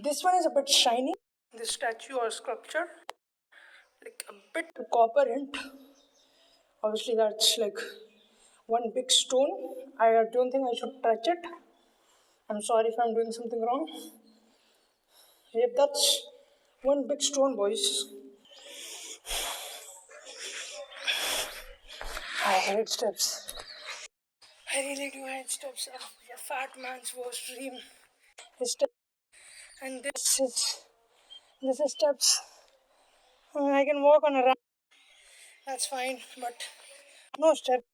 this one is a bit shiny. This statue or sculpture, like a bit copper hint. Obviously, that's like one big stone. I don't think I should touch it. I'm sorry if I'm doing something wrong. Yep, that's one big stone, boys. I hate steps. I really do hate steps. Oh, a fat man's worst dream is steps. And this is steps. I mean, I can walk on a ramp. That's fine, but no step.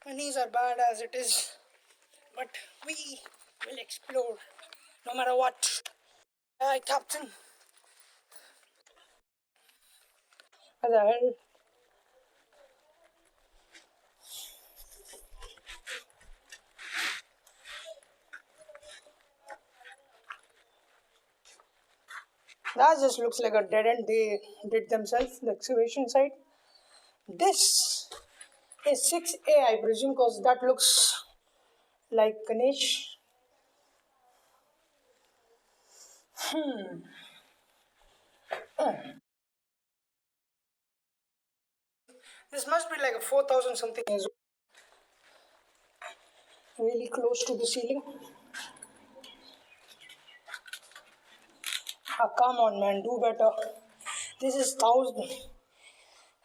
My knees are bad as it is. But we will explore no matter what. Hi, Captain. What the hell? That just looks like a dead end they did themselves, the excavation site. This is 6A, I presume, because that looks like Ganesh. This must be like a 4,000 something years old. Really close to the ceiling. Ah, come on, man, do better. This is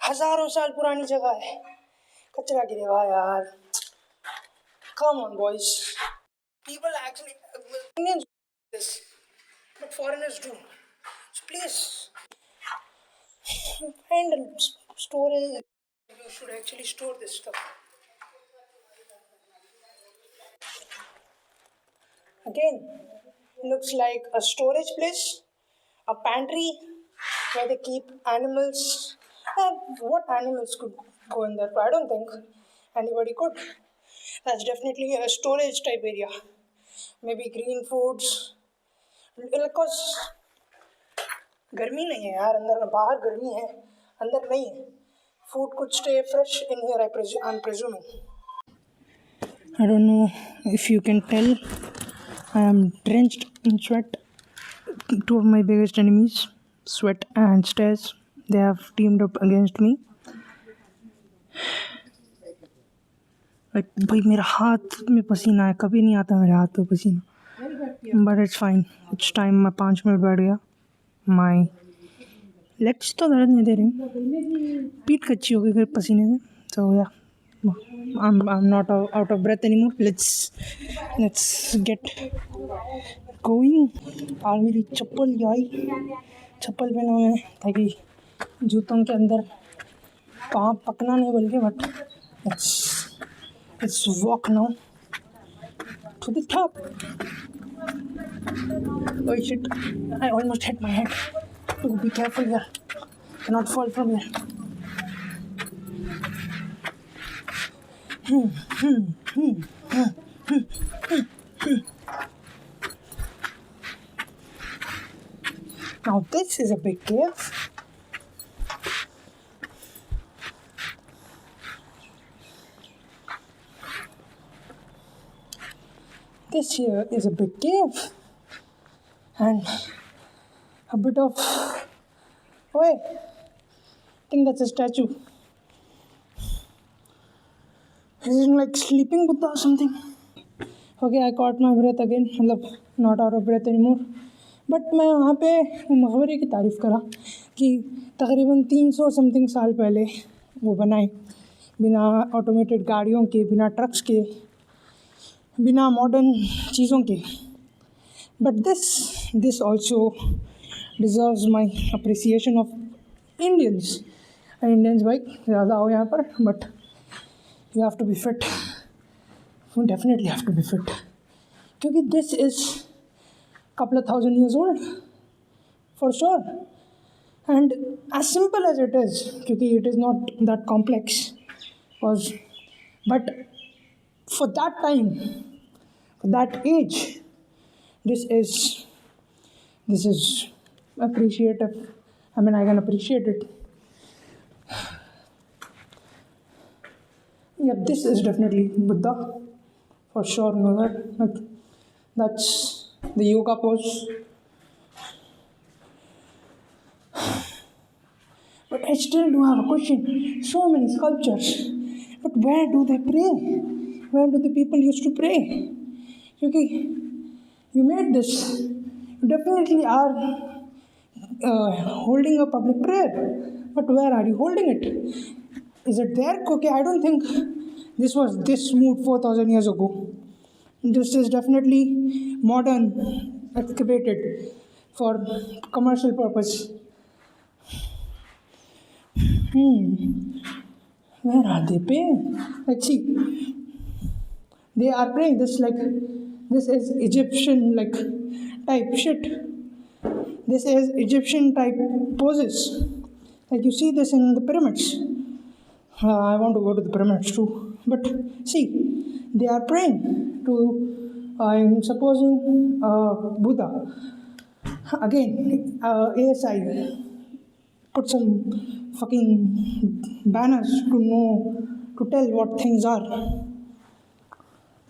हजारों साल पुरानी जगह है. कचरा गिरेगा यार. Come on, boys. People actually, Indians do this, but foreigners do. So please, find a storage. You should actually store this stuff. Again, looks like a storage place, a pantry where they keep animals. What animals could go in there? I don't think anybody could. That's definitely a storage type area. Maybe green foods. Because गर्मी नहीं है यार अंदर, बाहर गर्मी है, अंदर नहीं है. Food could stay fresh in here, I'm presuming. I don't know if you can tell, I am drenched in sweat. Two of my biggest enemies, sweat and stairs, they have teamed up against me. Like, भाई मेरा हाथ में पसीना है, कभी नहीं आता मेरे हाथ में पसीना. But it's fine. It's time. मैं 5 मिनट बैठ गया. My legs तो दर्द नहीं दे रही, पीठ कच्ची हो गई फिर पसीने से. So yeah, I'm not out of breath anymore. Let's get going. और मेरी चप्पल आई, चप्पल पहना हुआ है ताकि जूतों के अंदर पाँव पकना नहीं बोल के. But let's walk now to the top. Oh shit, I almost hit my head. Oh, be careful here, cannot fall from here. Now this is a big cave. This here is a big cave and a bit of, wait, I think that's a statue. Is it like sleeping Buddha or something? Okay, I caught my breath again, मतलब not out of breath anymore. But मैं वहाँ पे मकबरे की तारीफ़ करा कि तकरीबन 300 समथिंग साल पहले वो बनाए, बिना ऑटोमेटेड गाड़ियों के, बिना ट्रक्स के, बिना मॉडर्न चीज़ों के. But this also deserves my appreciation of Indians. Indians भाई ज़्यादा हो यहाँ पर, but you have to be fit. You definitely have to be fit. क्योंकि this is couple of thousand years old, for sure. And as simple as it is, क्योंकि it is not that complex, but for that time, for that age, this is appreciative. I mean, I can appreciate it. Yep, this is definitely Buddha, for sure. Know that. That's the yoga pose. But I still do have a question. So many sculptures, but where do they pray? Where do the people used to pray? Okay, you made this. You definitely are holding a public prayer, but where are you holding it? Is it there? Okay, I don't think this was this smooth 4,000 years ago. This is definitely modern, excavated for commercial purpose. Where are they praying? Let's see. They are praying this is Egyptian type shit. This is Egyptian type poses. Like you see this in the pyramids. I want to go to the pyramids too. But see, they are praying to, I'm supposing, Buddha. Again, ASI put some fucking banners to tell what things are.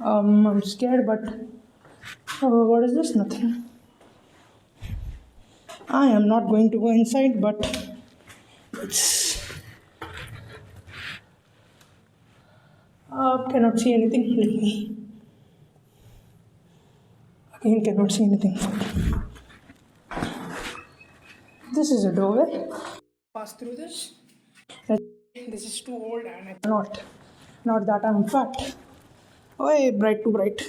I'm scared, but what is this? Nothing. I am not going to go inside, but cannot see anything. Let me. Again, cannot see anything. This is a doorway. Pass through this. This is too old and I cannot. Not that I'm fat. Oh, hey, bright too bright.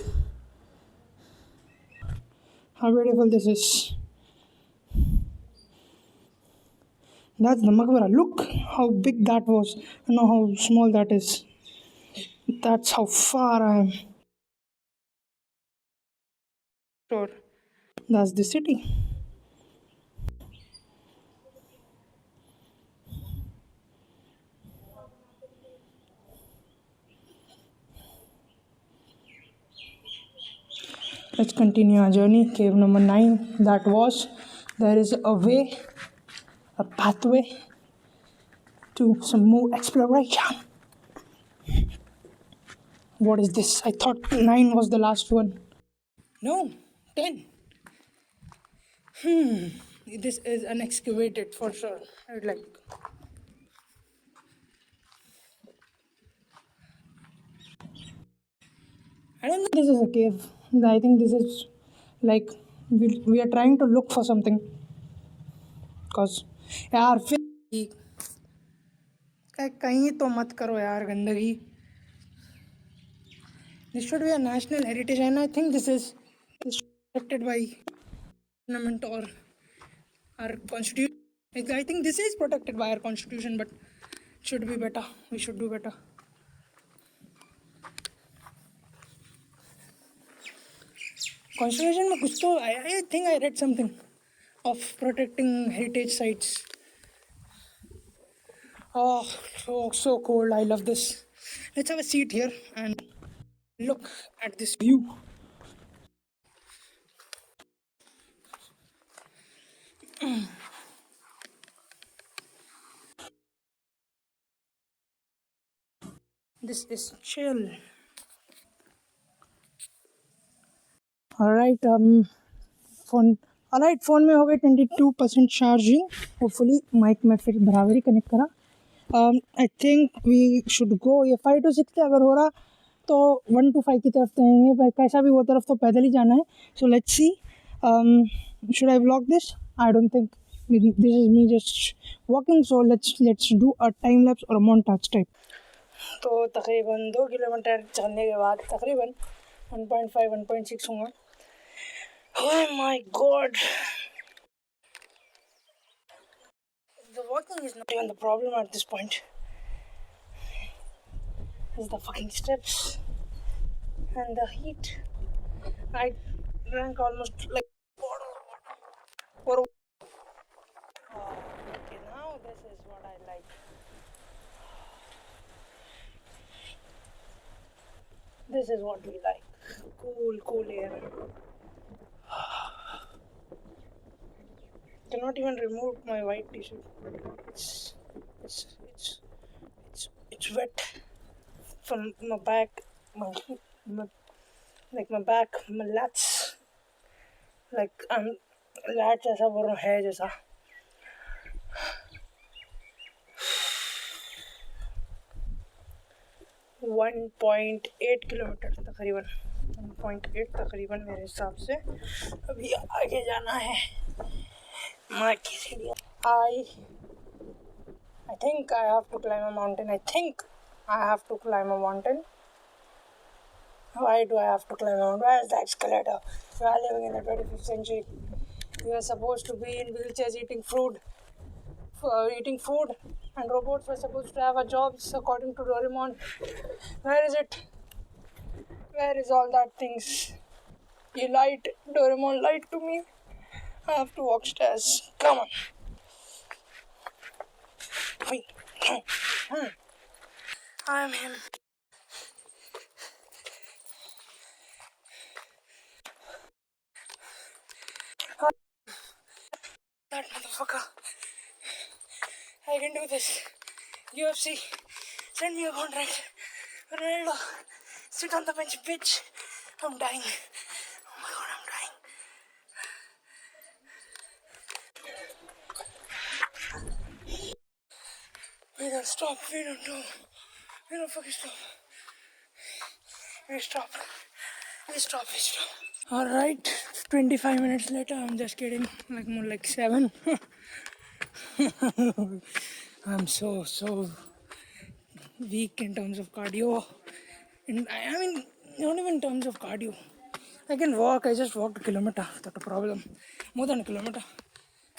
How beautiful this is. That's the Maqbara. Look how big that was. Now how small that is. That's how far I am. Sure. That's the city. Let's continue our journey. Cave number 9. That was. There is a way, a pathway to some more exploration. What is this? I thought 9 was the last one. No, 10. This is unexcavated for sure. I'd like. I don't think this is a cave. I think this is like we are trying to look for something. Cause यार फिर कहीं तो मत करो यार गंदगी. This should be a national heritage, and I think this is protected by government or our constitution. I think this is protected by our constitution, but it should be better. We should do better. Constitution में कुछ तो I think I read something of protecting heritage sites. Oh, so cold. I love this. Let's have a seat here and look at this view. This is chill. Alright, phone में हो गए 22% charging. Hopefully mic में फिर बराबर ही connect करा. I think we should go. ये 5 to 6 अगर हो रहा तो 1 to 5 की तरफ जाएंगे, पर कैसा भी वो तरफ तो पैदल ही जाना है. So let's see. Should I vlog this? I don't think. This is me just walking. So let's do a time lapse और मोन्टाज टाइप. तो तकरीबन 2 किलोमीटर चलने के बाद तकरीबन 1.5 1.6 होगा. Oh my god. The walking is not even the problem at this point. It's the fucking steps and the heat. I drank almost like bottle of water. Okay, now this is what I like. This is what we like. Cool air. Cannot even remove my white t-shirt. It's wet from my back, my back, my lats. Like lats ऐसा बोल रहा है जैसा. Kilometre तकरीबन 1.8 तकरीबन मेरे हिसाब से अभी आगे जाना है. I think I have to climb a mountain. Why do I have to climb a mountain? Where is the escalator? We are living in the 25th century. We are supposed to be in wheelchairs eating food, and robots were supposed to have a jobs according to Doraemon. Where is it? Where is all that things? You lied. Doraemon lied to me. I have to walk stairs. Come on. I am him. That motherfucker. I can do this. UFC, send me a contract. Ronaldo, sit on the bench, bitch. I'm dying. Oh my god, I'm dying. We don't stop. We don't fucking stop. We stop. Alright, 25 minutes later, I'm just kidding. Like more like 7. I'm so weak in terms of cardio. And I mean, not even in terms of cardio. I can walk. I just walked a kilometer. Not a problem. More than a kilometer.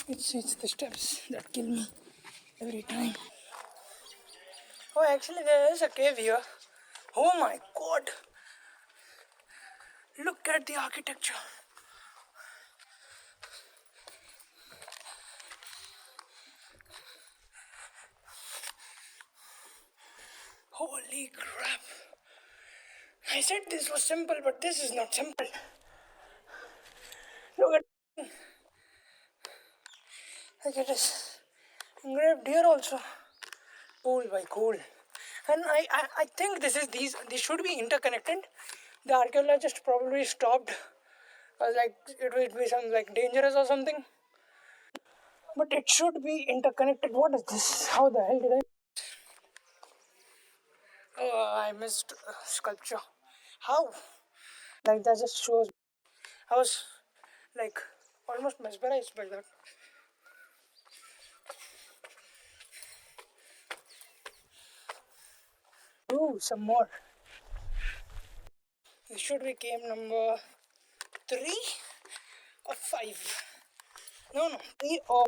It's the steps that kill me every time. Oh, actually, there is a cave here. Oh my god. Look at the architecture. Holy crap. I said this was simple, but this is not simple. Look at this. Engraved here also. Cool by cool. And I think these should be interconnected. The archaeologist probably stopped. Like it would be some like dangerous or something. But it should be interconnected. What is this? How the hell did I? Oh, I missed sculpture. How? Like that just shows. I was like almost mesmerized by that. Ooh, some more. This should be game number 3 or 5. No, 3 or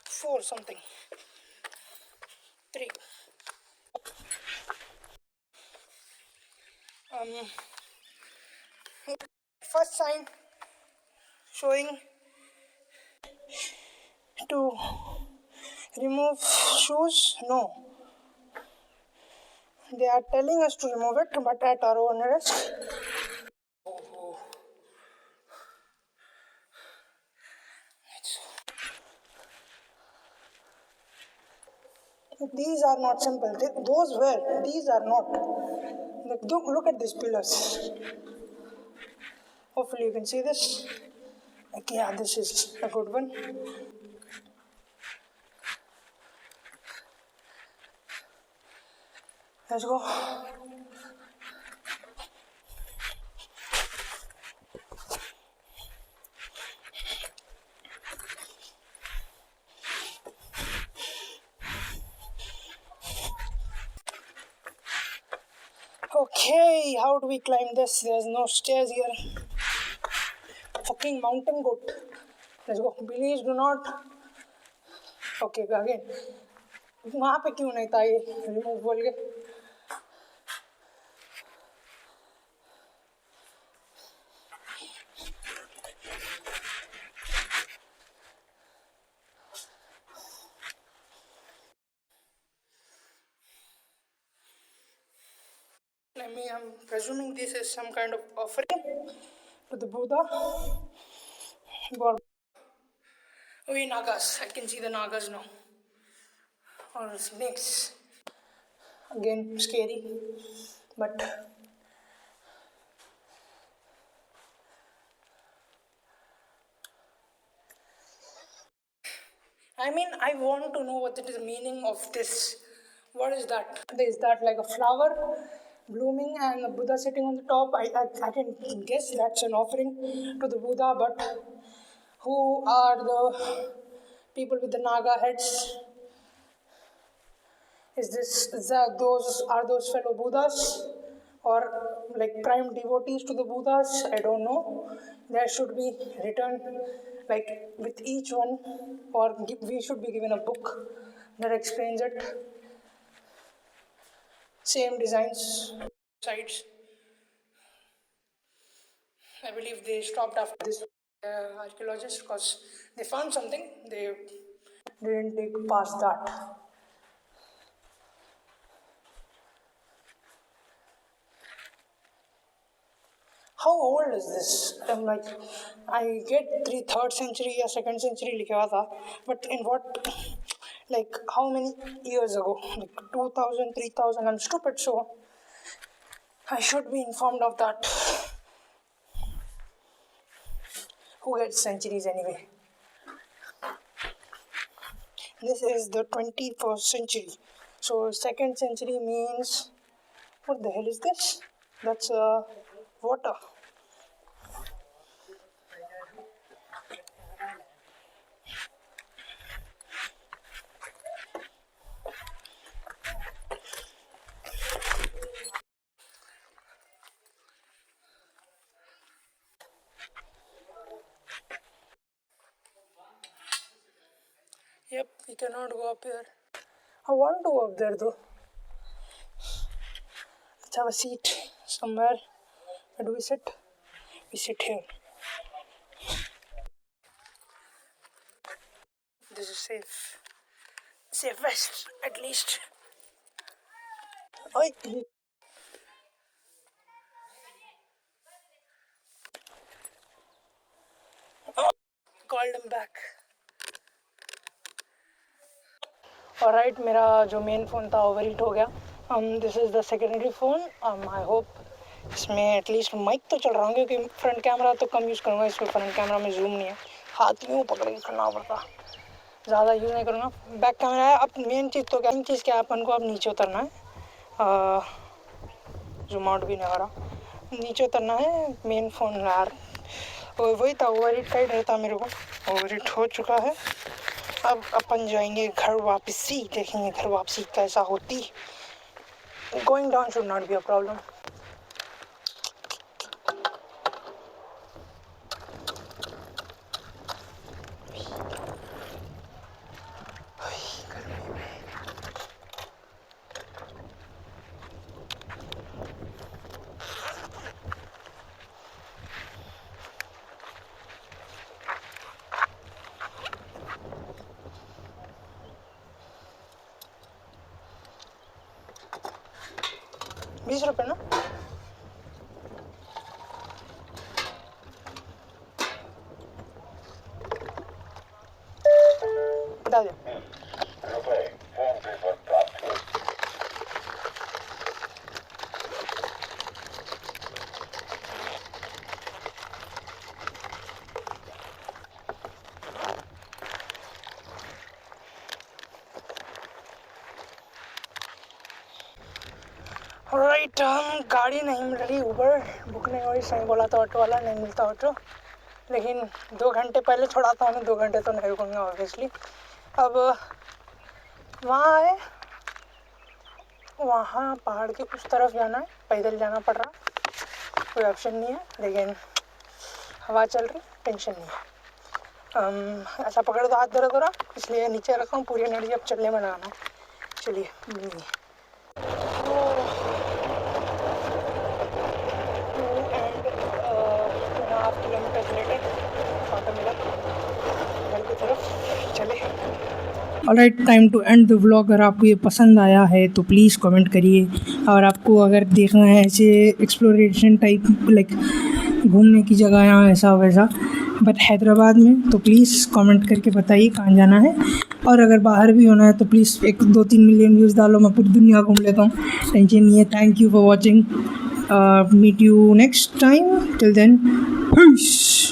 4 something. 3. First sign showing to remove shoes. No, they are telling us to remove it, but at our own risk. These are not simple. Those were. These are not. Look at these pillars. Hopefully you can see this. Okay, yeah, this is a good one. Let's go. Okay, how do we climb this? There's no stairs here. Fucking mountain goat. Let's go. Please do not. Okay, again. वहाँ पे क्यों नहीं था ये remove बोल के? I'm presuming this is some kind of offering to the Buddha. Oh, Nagas. I can see the Nagas now. Or snakes. Again, scary. But I mean, I want to know what is the meaning of this. What is that? Is that like a flower blooming and the Buddha sitting on the top? I can guess that's an offering to the Buddha, but who are the people with the Naga heads? Those fellow Buddhas or like prime devotees to the Buddhas? I don't know. There should be written like with each one, or we should be given a book that explains it. Same designs, sides. I believe they stopped after this archaeologists because they found something. They didn't take past that. How old is this? I'm like, I get 3rd century or 2nd century लिखा हुआ था, but in what, like how many years ago? Like 2000, 3000. I'm stupid, so I should be informed of that. Who gets centuries anyway? This is the 21st century. So 2nd century means, what the hell is this? That's water. Yep, we cannot go up here. I want to go up there though. Let's have a seat somewhere. Where do we sit? We sit here. This is safe. Safest, at least. ओए called him back. Alright, मेरा जो main phone था over heat हो गया। This is the secondary phone. I hope इसमें at least mic तो चल रहा हूँ, क्योंकि फ्रंट कैमरा तो कम यूज़ करूँगा, इसमें फ्रंट कैमरा में जूम नहीं है, हाथ में पकड़ के करना पड़ता, ज़्यादा यूज़ नहीं करूँगा। बैक कैमरा है। अब मेन चीज़ तो क्या, मेन चीज़ क्या, अपन को अब नीचे उतरना है। जूम आउट भी नहीं हो रहा, नीचे उतरना है। मेन फ़ोन यार वही था, ओवर हीट का ही डर था मेरे को। ओवर हीट हो चुका है। अब अपन जाएंगे घर वापसी, देखेंगे घर वापसी कैसा होती। Going down should not be a problem. ₹20 ना? बता दे। ऑलराइट, गाड़ी नहीं मिल रही, उबर बुक नहीं हो रही। सही बोला था ऑटो वाला, नहीं मिलता ऑटो। लेकिन 2 घंटे पहले छोड़ा था उन्हें, 2 घंटे तो नहीं रुकूंगा ऑब्वियसली। अब वहाँ आए, वहाँ पहाड़ के उस तरफ जाना है, पैदल जाना पड़ रहा, कोई ऑप्शन नहीं है। लेकिन हवा चल रही, टेंशन नहीं है। ऐसा पकड़ तो हाथ दर्द हो रहा, इसलिए नीचे रखा हूँ। पूरी एनर्जी अब चलने में लगाना है। चलिए alright, time to end the vlog. अगर आपको ये पसंद आया है तो प्लीज़ कमेंट करिए, और आपको अगर देखना है ऐसे एक्सप्लोरेशन टाइप लाइक घूमने की जगह यहाँ ऐसा वैसा बट हैदराबाद में, तो प्लीज़ कमेंट करके बताइए कहाँ जाना है। और अगर बाहर भी होना है तो प्लीज़ 1-2-3 मिलियन व्यूज़ डालो, मैं पूरी दुनिया घूम लेता हूँ, टेंशन नहीं है। Thank you for watching, meet you next time, till then piece.